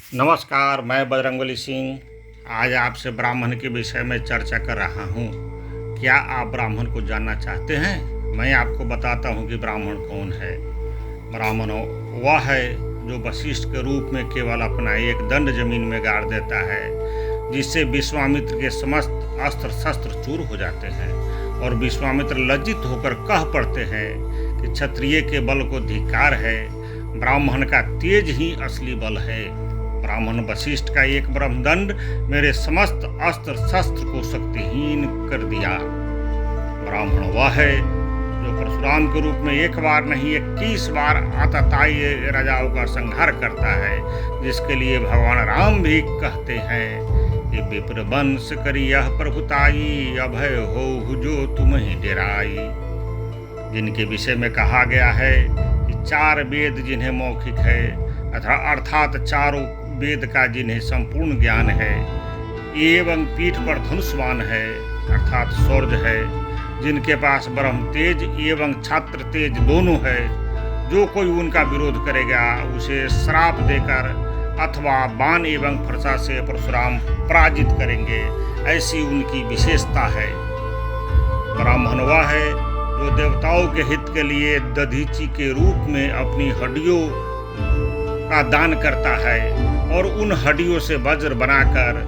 नमस्कार, मैं बजरंगबली सिंह आज आपसे ब्राह्मण के विषय में चर्चा कर रहा हूँ। क्या आप ब्राह्मण को जानना चाहते हैं? मैं आपको बताता हूँ कि ब्राह्मण कौन है। ब्राह्मण वह है जो वशिष्ठ के रूप में केवल अपना एक दंड जमीन में गाड़ देता है, जिससे विश्वामित्र के समस्त अस्त्र शस्त्र चूर हो जाते हैं और विश्वामित्र लज्जित होकर कह पड़ते हैं कि क्षत्रिय के बल को धिक्कार है, ब्राह्मण का तेज ही असली बल है। ब्राह्मण वशिष्ठ का एक ब्रह्मदंड मेरे समस्त अस्त्र शस्त्र को शक्तिहीन कर दिया। ब्राह्मण वह है जो परशुराम के रूप में एक बार नहीं 21 बार आतताई राजाओं का संहार करता है, जिसके लिए भगवान राम भी कहते हैं कि विप्र वंश करी यह प्रभुताई, अभय हो जो तुम्हें डेराई। जिनके विषय में कहा गया है कि 4 वेद जिन्हें मौखिक है, अर्थात चारों वेद का जिन्हें संपूर्ण ज्ञान है, एवं पीठ पर धनुष्वान है अर्थात शौर्य है, जिनके पास ब्रह्म तेज एवं छात्र तेज दोनों है, जो कोई उनका विरोध करेगा उसे श्राप देकर अथवा बाण एवं फरसा से परशुराम पराजित करेंगे, ऐसी उनकी विशेषता है। ब्राह्मण वह है जो देवताओं के हित के लिए दधीचि के रूप में अपनी हड्डियों का दान करता है और उन हड्डियों से वज्र बनाकर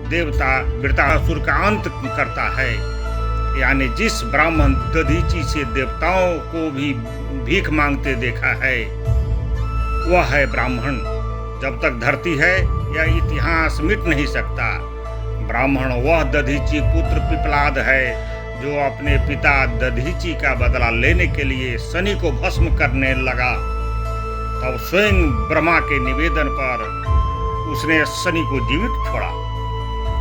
देवता वृत्रासुर का अंत करता है। यानी जिस ब्राह्मण दधीचि से देवताओं को भी भीख मांगते देखा है, वह है ब्राह्मण। जब तक धरती है यह इतिहास मिट नहीं सकता। ब्राह्मण वह दधीचि पुत्र पिपलाद है जो अपने पिता दधीचि का बदला लेने के लिए शनि को भस्म करने लगा। तब स्वयं ब्रह्मा के निवेदन पर उसने शनि को जीवित छोड़ा।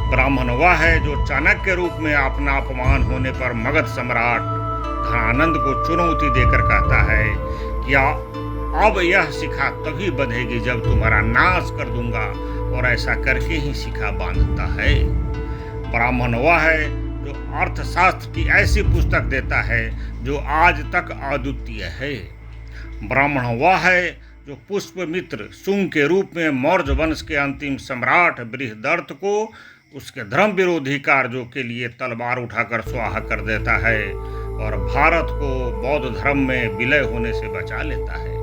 ब्राह्मण वह है जो चाणक्य के रूप में अपना अपमान होने पर मगध सम्राट धनानंद को चुनौती देकर कहता है कि अब यह शिखा तभी बंधेगी जब तुम्हारा नाश कर दूंगा, और ऐसा करके ही शिखा बांधता है। ब्राह्मण वह है जो अर्थशास्त्र की ऐसी पुस्तक देता है जो आज तक अद्वितीय है। ब्राह्मण वह है जो पुष्पमित्र शुंग के रूप में मौर्य वंश के अंतिम सम्राट बृहदर्थ को उसके धर्म विरोधी कार्यों के लिए तलवार उठाकर स्वाहा कर देता है और भारत को बौद्ध धर्म में विलय होने से बचा लेता है।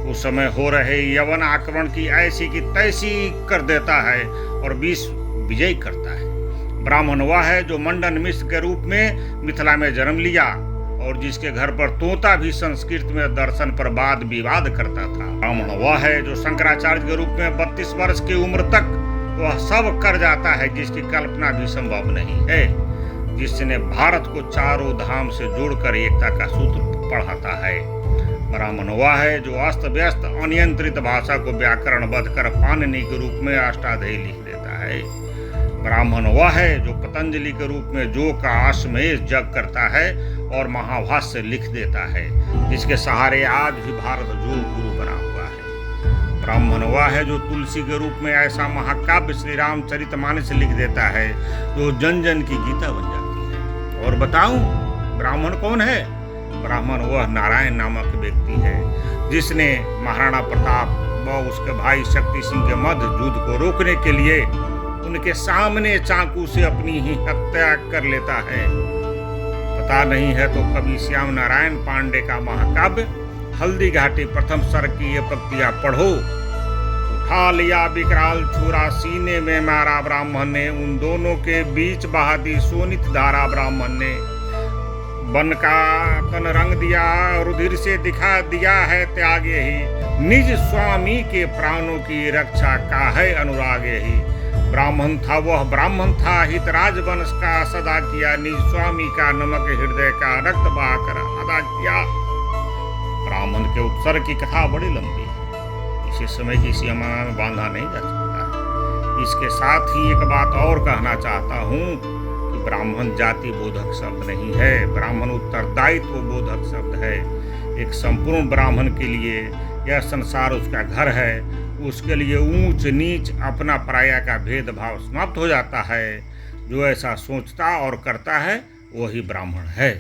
उस समय हो रहे यवन आक्रमण की ऐसी की तैसी कर देता है और विश्व विजय करता है। ब्राह्मण वह है जो मंडन मिश्र के रूप में मिथिला में जन्म लिया और जिसके घर पर तोता भी संस्कृत में दर्शन पर वाद विवाद करता था। ब्राह्मण वह है जो शंकराचार्य के रूप में 32 वर्ष की उम्र तक वह सब कर जाता है जिसकी कल्पना भी संभव नहीं है, जिसने भारत को चारों धाम से जोड़कर एकता का सूत्र पढ़ाता है। ब्राह्मण वह है जो अस्त व्यस्त अनियंत्रित भाषा को व्याकरणबद्ध कर पाणिनि के रूप में अष्टाध्यायी लिख देता है। ब्राह्मण वह है जो पतंजलि के रूप में जो का अश्वमेध जग करता है और महाभाष्य लिख देता है, जिसके सहारे आज भी भारत जो गुरु बना हुआ है। ब्राह्मण वह है जो तुलसी के रूप में ऐसा महाकाव्य श्री रामचरितमानस लिख देता है जो जन जन की गीता बन जाती है। और बताऊं ब्राह्मण कौन है? ब्राह्मण वह नारायण नामक व्यक्ति है जिसने महाराणा प्रताप व उसके भाई शक्ति सिंह के मध्य युद्ध को रोकने के लिए उनके सामने चाकू से अपनी ही हत्या कर लेता है। पता नहीं है तो कभी श्याम नारायण पांडे का महाकाव्य हल्दी घाटी प्रथम सर्ग की ये पंक्तियां पढ़ो। उठा लिया विकराल छुरा सीने में मारा ब्राह्मण ने, उन दोनों के बीच बहा दी सोनित धारा ब्राह्मण ने। बन का तन रंग दिया रुधिर से दिखा दिया है त्याग यही, निज स्वामी के प्राणों की रक्षा का है अनुराग यही। ब्राह्मण था वह ब्राह्मण था हितराज वंश का सदा किया, निज स्वामी का नमक हृदय का रक्त बहाकर अदा किया। ब्राह्मण के उत्सर्ग की कथा बड़ी लंबी है, इसे समय की सीमा में बांधा नहीं जा सकता है। इसके साथ ही एक बात और कहना चाहता हूँ कि ब्राह्मण जाति बोधक शब्द नहीं है, ब्राह्मण उत्तरदायित्व बोधक शब्द है। एक संपूर्ण ब्राह्मण के लिए यह संसार उसका घर है, उसके लिए ऊंच नीच अपना पराया का भेदभाव समाप्त हो जाता है। जो ऐसा सोचता और करता है वही ब्राह्मण है।